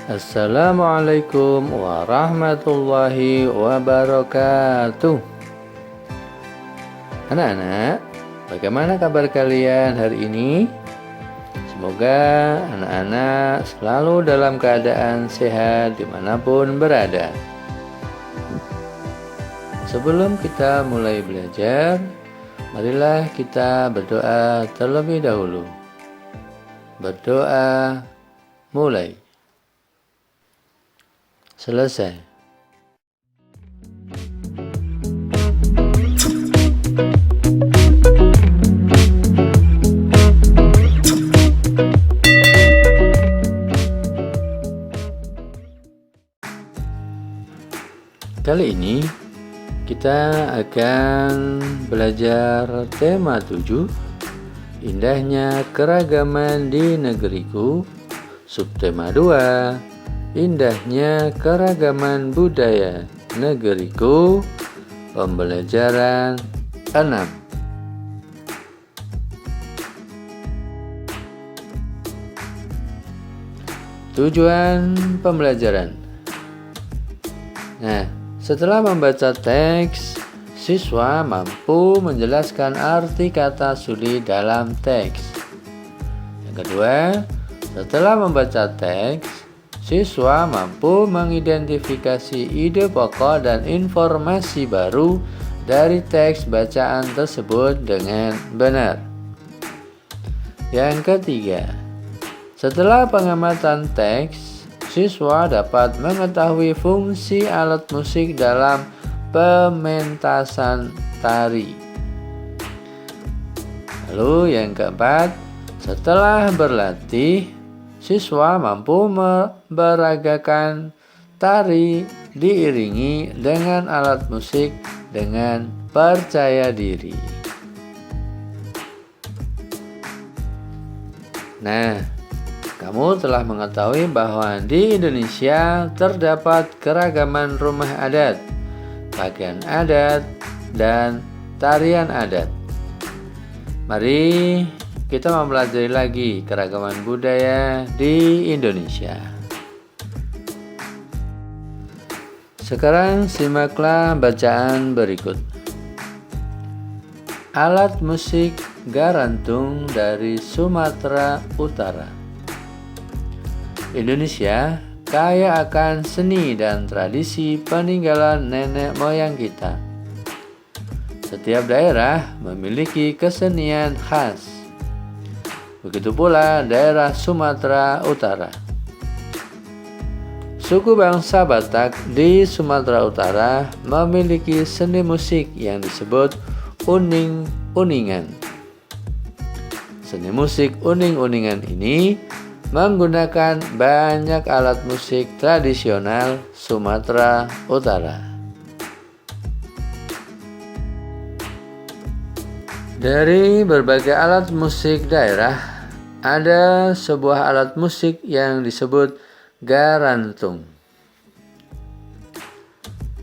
Assalamualaikum warahmatullahi wabarakatuh. Anak-anak, bagaimana kabar kalian hari ini? Semoga anak-anak selalu dalam keadaan sehat dimanapun berada. Sebelum kita mulai belajar, marilah kita berdoa terlebih dahulu. Berdoa mulai. Selesai. Kali ini kita akan belajar tema 7, indahnya keragaman di negeriku. Subtema 2, indahnya keragaman budaya negeriku. Pembelajaran 6. Tujuan pembelajaran. Nah, setelah membaca teks, siswa mampu menjelaskan arti kata sulit dalam teks. Yang kedua, setelah membaca teks, siswa mampu mengidentifikasi ide pokok dan informasi baru dari teks bacaan tersebut dengan benar. Yang ketiga, setelah pengamatan teks, siswa dapat mengetahui fungsi alat musik dalam pementasan tari. Lalu yang keempat, setelah berlatih, siswa mampu memberagakan tari diiringi dengan alat musik dengan percaya diri. Nah, kamu telah mengetahui bahwa di Indonesia terdapat keragaman rumah adat, pakaian adat, dan tarian adat. Mari kita mempelajari lagi keragaman budaya di Indonesia. Sekarang simaklah bacaan berikut. Alat musik garantung dari Sumatera Utara. Indonesia kaya akan seni dan tradisi peninggalan nenek moyang kita. Setiap daerah memiliki kesenian khas. Begitu pula daerah Sumatera Utara. Suku bangsa Batak di Sumatera Utara memiliki seni musik yang disebut uning-uningan. Seni musik uning-uningan ini menggunakan banyak alat musik tradisional Sumatera Utara. Dari berbagai alat musik daerah, ada sebuah alat musik yang disebut garantung.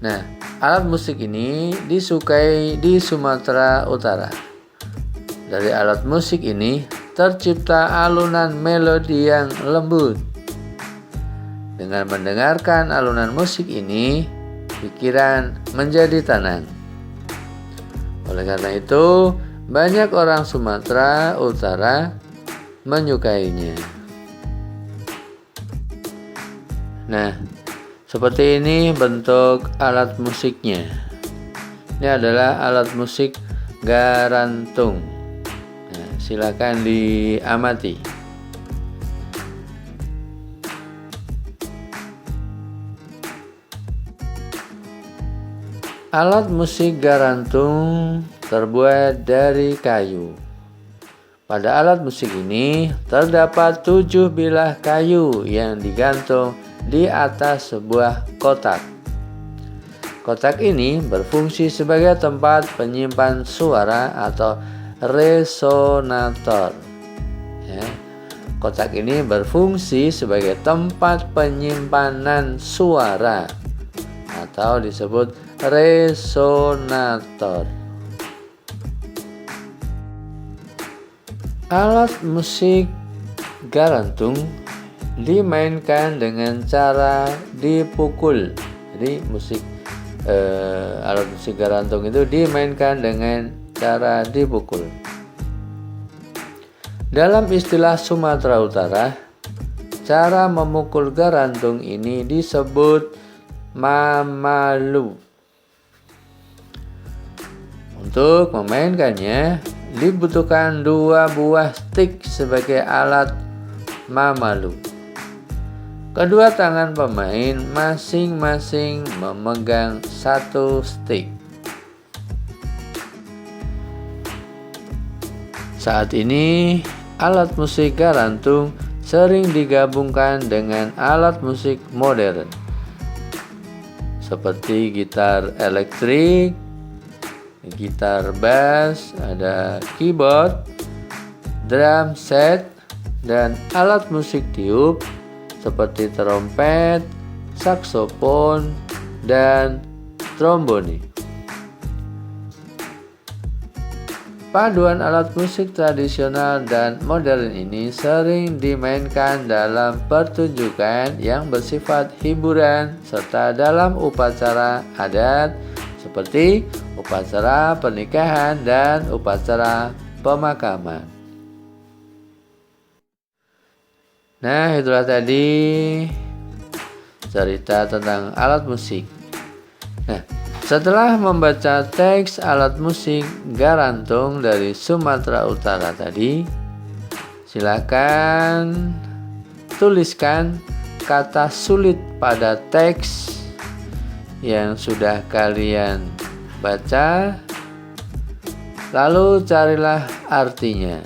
Nah, alat musik ini disukai di Sumatera Utara. Dari alat musik ini tercipta alunan melodi yang lembut. Dengan mendengarkan alunan musik ini, pikiran menjadi tenang. Oleh karena itu, banyak orang Sumatera Utara menyukainya. Nah, seperti ini bentuk alat musiknya. Ini adalah alat musik garantung. Nah, silakan diamati. Alat musik garantung terbuat dari kayu. Pada alat musik ini terdapat 7 bilah kayu yang digantung di atas sebuah kotak. Kotak ini berfungsi sebagai tempat penyimpan suara atau resonator. Kotak ini berfungsi sebagai tempat penyimpanan suara atau disebut resonator. Alat musik garantung dimainkan dengan cara dipukul. Jadi alat musik garantung itu dimainkan dengan cara dipukul. Dalam istilah Sumatera Utara, cara memukul garantung ini disebut mamalu. Untuk memainkannya dibutuhkan 2 buah stik sebagai alat mamalu. Kedua tangan pemain masing-masing memegang 1 stik. Saat ini, alat musik garantung sering digabungkan dengan alat musik modern seperti gitar elektrik, gitar bass, ada keyboard, drum set, dan alat musik tiup seperti trompet, saksofon, dan tromboni. Paduan alat musik tradisional dan modern ini sering dimainkan dalam pertunjukan yang bersifat hiburan serta dalam upacara adat seperti upacara pernikahan dan upacara pemakaman. Nah, itulah tadi cerita tentang alat musik. Nah, setelah membaca teks alat musik garantung dari Sumatera Utara tadi, silakan tuliskan kata sulit pada teks yang sudah kalian baca, lalu carilah artinya.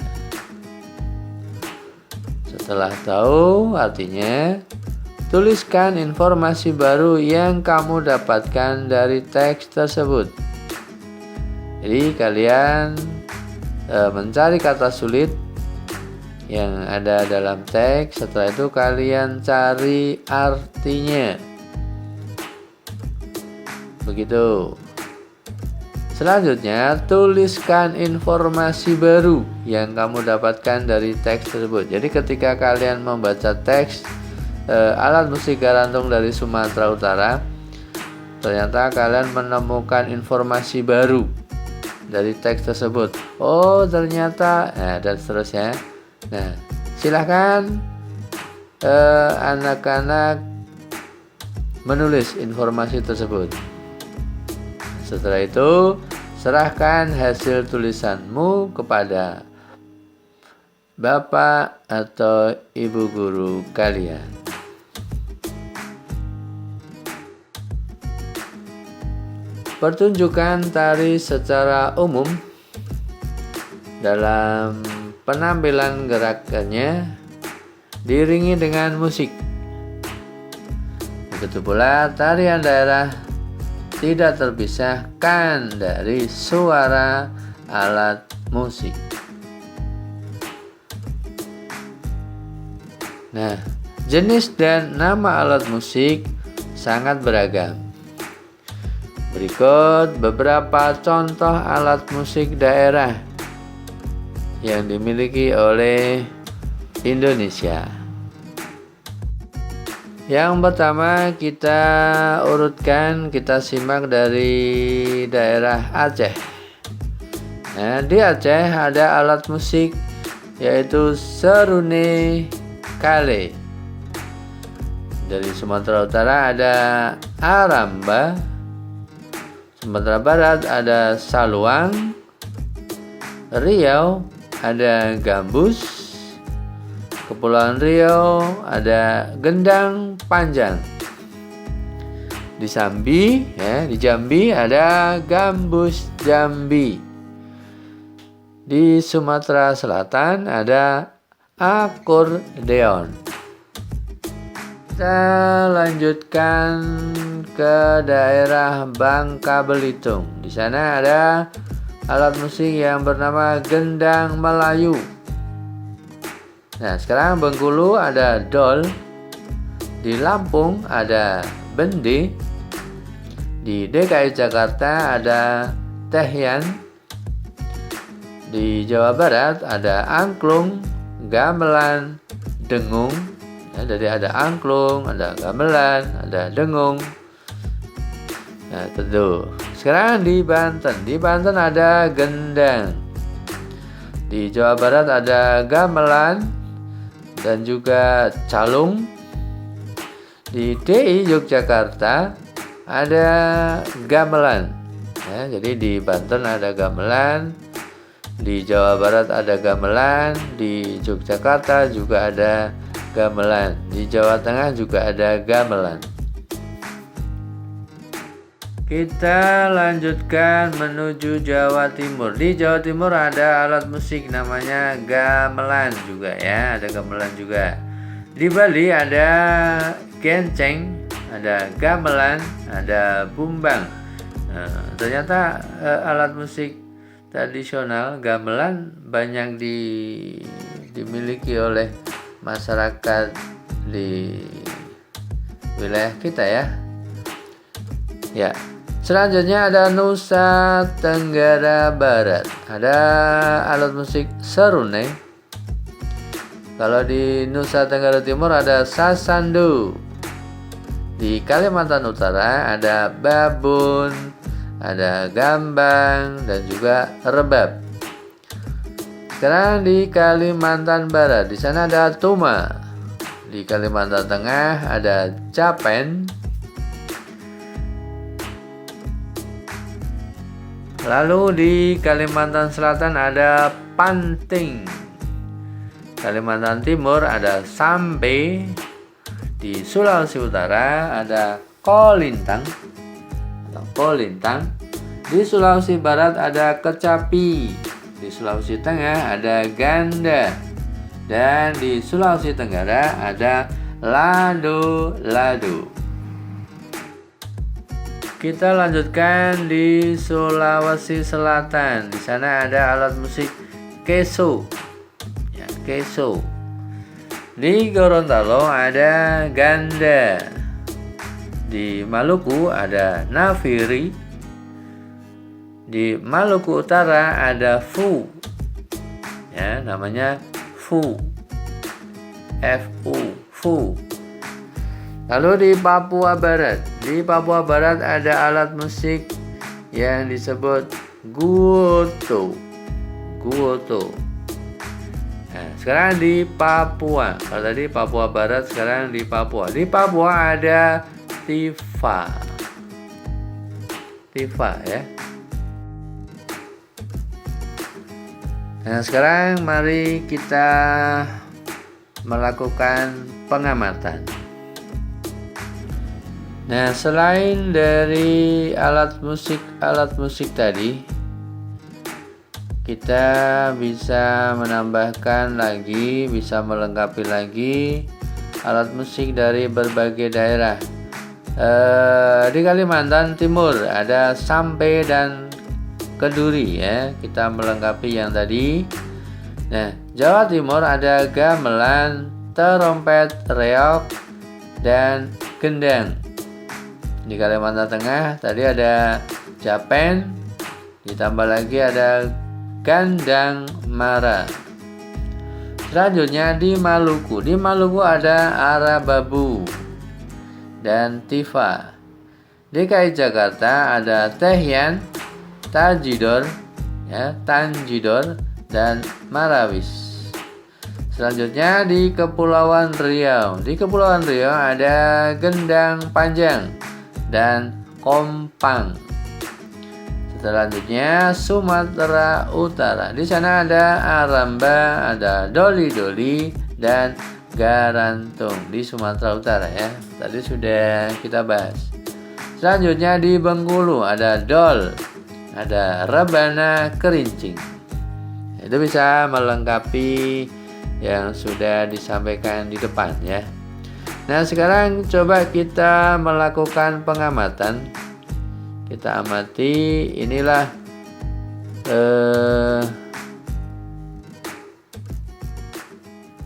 Setelah tahu artinya, tuliskan informasi baru yang kamu dapatkan dari teks tersebut. Jadi kalian mencari kata sulit yang ada dalam teks. Setelah itu kalian cari artinya. Begitu. Selanjutnya, tuliskan informasi baru yang kamu dapatkan dari teks tersebut. Jadi ketika kalian membaca teks alat musik garantung dari Sumatera Utara, ternyata kalian menemukan informasi baru dari teks tersebut. Oh, ternyata, dan seterusnya. Nah, silahkan anak-anak menulis informasi tersebut. Setelah itu, serahkan hasil tulisanmu kepada bapak atau ibu guru kalian. Pertunjukan tari secara umum dalam penampilan gerakannya diiringi dengan musik. Begitu pula tarian daerah tidak terpisahkan dari suara alat musik. Nah, jenis dan nama alat musik sangat beragam. Berikut beberapa contoh alat musik daerah yang dimiliki oleh Indonesia. Yang pertama kita urutkan, kita simak dari daerah Aceh. Nah, di Aceh ada alat musik yaitu serune kale. Dari Sumatera Utara ada aramba. Sumatera Barat ada saluang. Riau ada gambus. Kepulauan Riau ada gendang panjang. Di Jambi ada gambus jambi. Di Sumatera Selatan ada akordeon. Kita lanjutkan ke daerah Bangka Belitung. Di sana ada alat musik yang bernama gendang Melayu. Nah, sekarang Bengkulu ada dol. Di Lampung ada bende. Di DKI Jakarta ada tehyan. Di Jawa Barat ada angklung, gamelan, dengung. Ya, jadi ada angklung, ada gamelan, ada dengung. Nah, tentu. Sekarang di Banten ada gendang. Di Jawa Barat ada gamelan dan juga calung. Di DI Yogyakarta ada gamelan. Ya, jadi di Banten ada gamelan, di Jawa Barat ada gamelan, di Yogyakarta juga ada gamelan, di Jawa Tengah juga ada gamelan. Kita lanjutkan menuju Jawa Timur. Di Jawa Timur ada alat musik namanya gamelan juga ya, ada gamelan juga. Di Bali ada genceng, ada gamelan, ada bumbang. Nah, ternyata alat musik tradisional gamelan banyak dimiliki oleh masyarakat di wilayah kita ya. Ya. Selanjutnya ada Nusa Tenggara Barat. Ada alat musik serunai. Kalau di Nusa Tenggara Timur ada sasandu. Di Kalimantan Utara ada babun, ada gambang, dan juga rebab. Sekarang di Kalimantan Barat, di sana ada tuma. Di Kalimantan Tengah ada capen. Lalu di Kalimantan Selatan ada panting. Kalimantan Timur ada sambe. Di Sulawesi Utara ada kolintang. Di Sulawesi Barat ada kecapi. Di Sulawesi Tengah ada ganda. Dan di Sulawesi Tenggara ada lado-lado. Kita lanjutkan di Sulawesi Selatan. Di sana ada alat musik keso. Ya, keso. Di Gorontalo ada ganda. Di Maluku ada nafiri. Di Maluku Utara ada fu. Ya, namanya fu. F-U, fu. Lalu di Papua Barat. Di Papua Barat ada alat musik yang disebut guoto. Nah, sekarang di Papua. Kalau tadi Papua Barat, sekarang di Papua. Di Papua ada tifa ya. Nah, sekarang mari kita melakukan pengamatan. Nah, selain dari alat musik tadi, kita bisa menambahkan lagi, bisa melengkapi lagi alat musik dari berbagai daerah. Di Kalimantan Timur ada sampe dan keduri ya, kita melengkapi yang tadi. Nah, Jawa Timur ada gamelan, terompet, reog, dan gendang. Di Kalimantan Tengah tadi ada japen, ditambah lagi ada gandang mara. Selanjutnya di Maluku. Di Maluku ada arababu dan tifa. Di DKI Jakarta ada tehyan, tajidor, ya, tanjidor, dan marawis. Selanjutnya di Kepulauan Riau. Di Kepulauan Riau ada gendang panjang dan kompang. Selanjutnya Sumatera Utara. Di sana ada aramba, ada doli-doli, dan garantung di Sumatera Utara ya. Tadi sudah kita bahas. Selanjutnya di Bengkulu ada dol, ada rebana kerincing. Itu bisa melengkapi yang sudah disampaikan di depan ya. Nah, sekarang coba kita melakukan pengamatan. Kita amati, inilah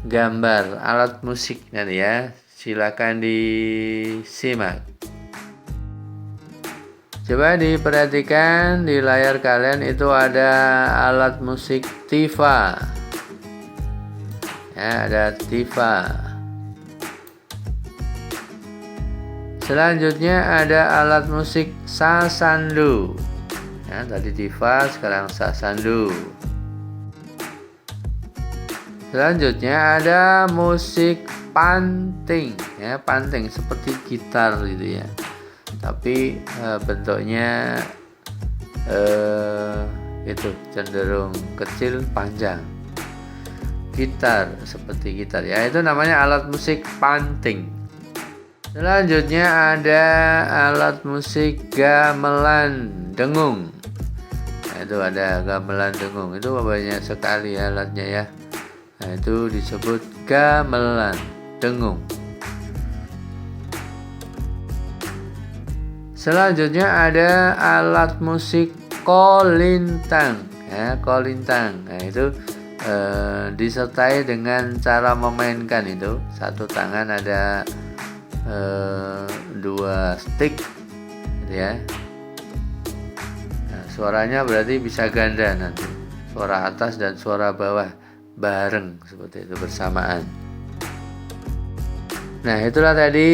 gambar alat musik nanti ya. Silakan disimak. Coba diperhatikan di layar kalian, itu ada alat musik tifa. Ya, ada tifa. Selanjutnya ada alat musik sasandu. Ya, tadi diva, sekarang sasandu. Selanjutnya ada musik panting. Ya, panting seperti gitar gitu ya. Tapi bentuknya itu cenderung kecil panjang. Gitar seperti gitar ya, itu namanya alat musik panting. Selanjutnya ada alat musik gamelan dengung. Nah, itu ada gamelan dengung, itu banyak sekali alatnya ya. Nah, itu disebut gamelan dengung. Selanjutnya ada alat musik kolintang ya, kolintang. Nah, itu disertai dengan cara memainkan itu satu tangan ada 2 stick gitu ya. Nah, suaranya berarti bisa ganda nanti, suara atas dan suara bawah bareng seperti itu bersamaan. Nah, itulah tadi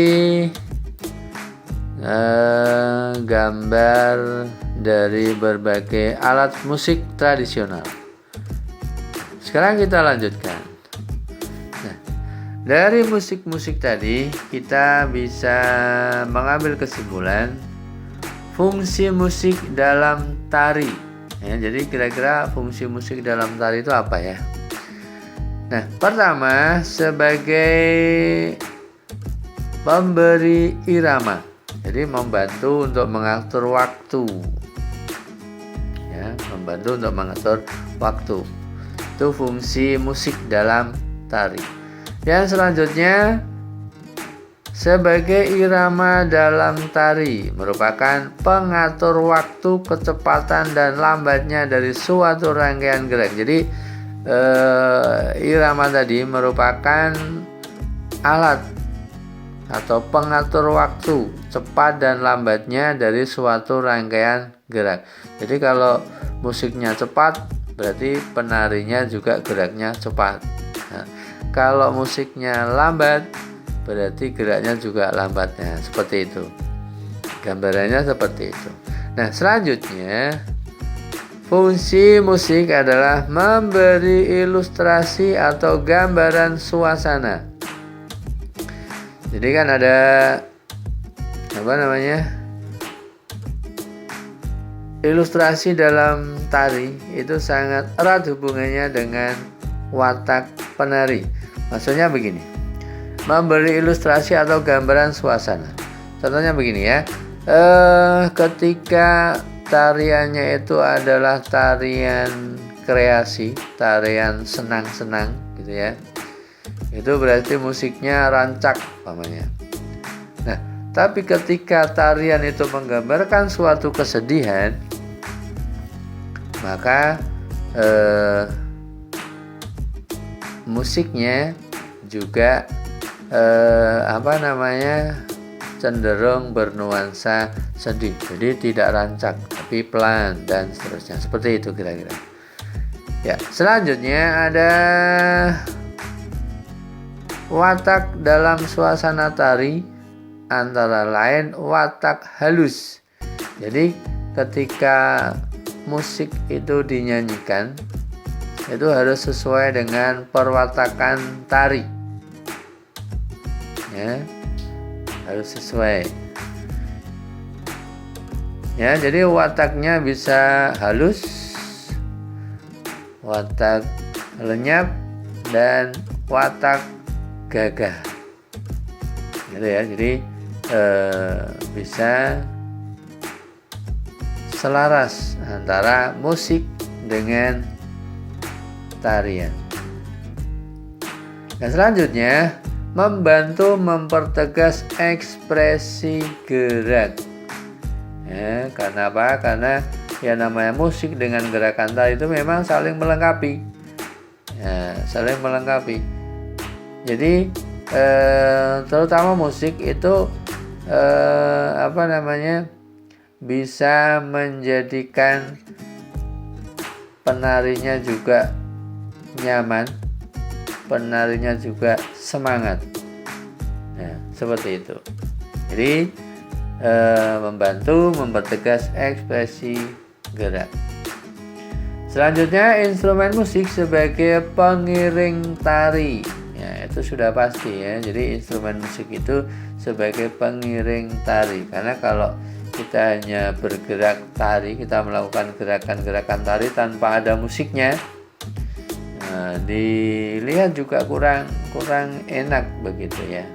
gambar dari berbagai alat musik tradisional. Sekarang kita lanjutkan. Nah, dari musik-musik tadi kita bisa mengambil kesimpulan fungsi musik dalam tari. Ya, jadi kira-kira fungsi musik dalam tari itu apa ya? Nah, pertama sebagai pemberi irama. Jadi membantu untuk mengatur waktu. Ya, membantu untuk mengatur waktu. Itu fungsi musik dalam tari. Yang selanjutnya sebagai irama dalam tari, merupakan pengatur waktu, kecepatan dan lambatnya dari suatu rangkaian gerak. Jadi irama tadi merupakan alat atau pengatur waktu, cepat dan lambatnya dari suatu rangkaian gerak. Jadi kalau musiknya cepat, berarti penarinya juga geraknya cepat. Nah, kalau musiknya lambat, berarti geraknya juga lambatnya. Seperti itu. Gambarannya seperti itu. Nah, selanjutnya fungsi musik adalah memberi ilustrasi atau gambaran suasana. Jadi kan ada ilustrasi dalam tari itu sangat erat hubungannya dengan watak penari. Maksudnya begini, memberi ilustrasi atau gambaran suasana. Contohnya begini ya, ketika tariannya itu adalah tarian kreasi, tarian senang-senang gitu ya, itu berarti musiknya rancak umpamanya. Nah, tapi ketika tarian itu menggambarkan suatu kesedihan, maka musiknya juga cenderung bernuansa sedih. Jadi tidak rancak, tapi pelan dan seterusnya. Seperti itu kira-kira. Ya, selanjutnya ada watak dalam suasana tari, antara lain watak halus. Jadi ketika musik itu dinyanyikan, itu harus sesuai dengan perwatakan tari. Ya, harus sesuai. Ya, jadi wataknya bisa halus, watak lenyap, dan watak gagah. Gitu ya. Jadi bisa selaras antara musik dengan tarian. Dan selanjutnya membantu mempertegas ekspresi gerak. Ya, karena apa? Karena yang namanya musik dengan gerakan tari itu memang saling melengkapi. Ya, saling melengkapi. Jadi terutama musik itu bisa menjadikan penarinya juga nyaman, penarinya juga semangat. Nah, seperti itu. Jadi membantu mempertegas ekspresi gerak. Selanjutnya, instrumen musik sebagai pengiring tari. Ya, itu sudah pasti ya. Jadi instrumen musik itu sebagai pengiring tari. Karena kalau kita hanya bergerak tari, kita melakukan gerakan-gerakan tari tanpa ada musiknya, nah, dilihat juga kurang enak begitu ya.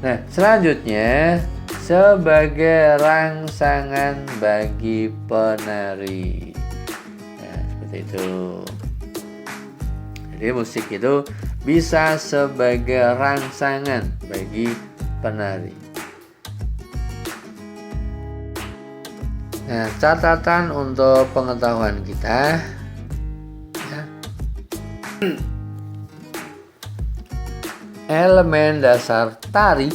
Nah, selanjutnya sebagai rangsangan bagi penari. Nah, seperti itu. Jadi musik itu bisa sebagai rangsangan bagi penari. Nah, catatan untuk pengetahuan kita ya. Elemen dasar tari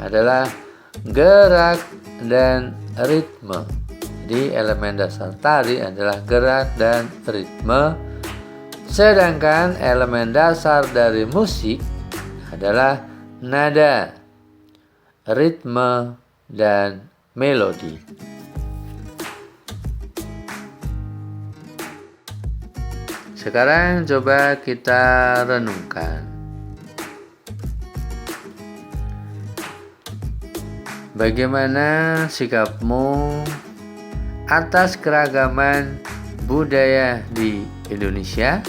adalah gerak dan ritme. Jadi elemen dasar tari adalah gerak dan ritme, sedangkan elemen dasar dari musik adalah nada, ritme, dan melodi. Sekarang coba kita renungkan. Bagaimana sikapmu atas keragaman budaya di Indonesia?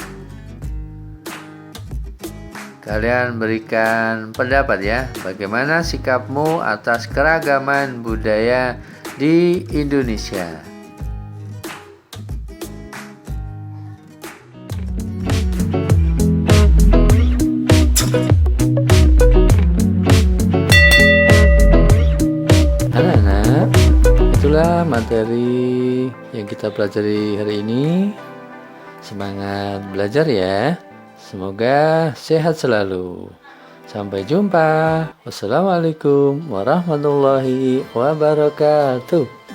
Kalian berikan pendapat ya. Bagaimana sikapmu atas keragaman budaya di Indonesia? Anak-anak, itulah materi yang kita pelajari hari ini. Semangat belajar ya. Semoga sehat selalu. Sampai jumpa. Wassalamualaikum warahmatullahi wabarakatuh.